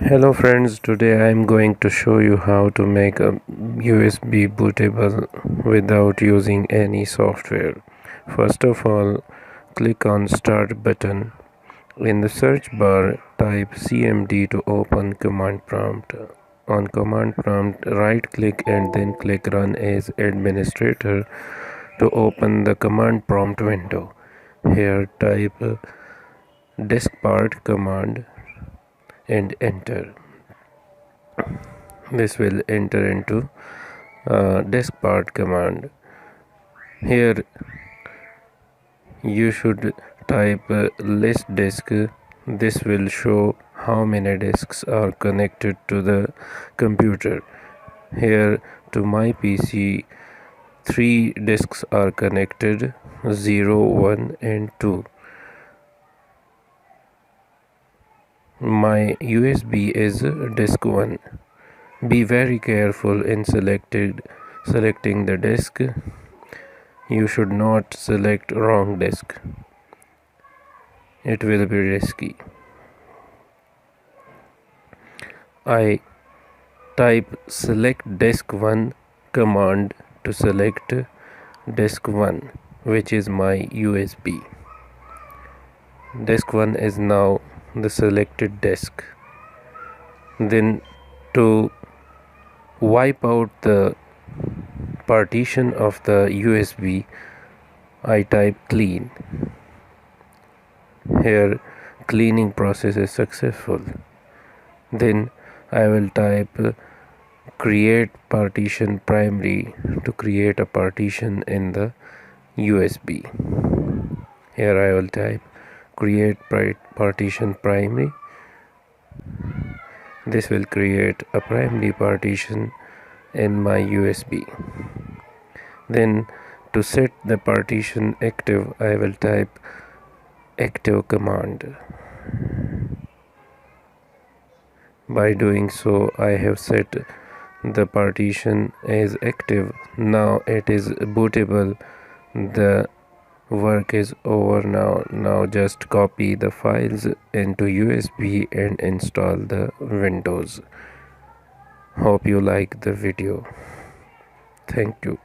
Hello friends, today I am going to show you how to make a USB bootable without using any software. First of all, click on Start button. In the search bar, type CMD to open command prompt. On command prompt, right click and then click Run as Administrator to open the command prompt window. Here type diskpart command and enter. This will enter into diskpart command. Here you should type list disk. This will show how many disks are connected to the computer. Here to my PC, 3 disks are connected, 0, 1 and 2. My USB is disk 1. Be very careful in selecting the disk. You should not select wrong disk. It will be risky. I type select disk 1 command to select disk 1, which is my USB. Disk 1 is now the selected disk. Then to wipe out the partition of the USB, I type clean. Here cleaning process is successful. Then I will type create partition primary to create a partition in the USB. Here I will type create partition primary. This will create a primary partition in my USB. Then to set the partition active, I will type active command. By doing so, I have set the partition as active. Now it is bootable. The work is over now. Now just copy the files into USB and install the Windows. Hope you like the video. Thank you.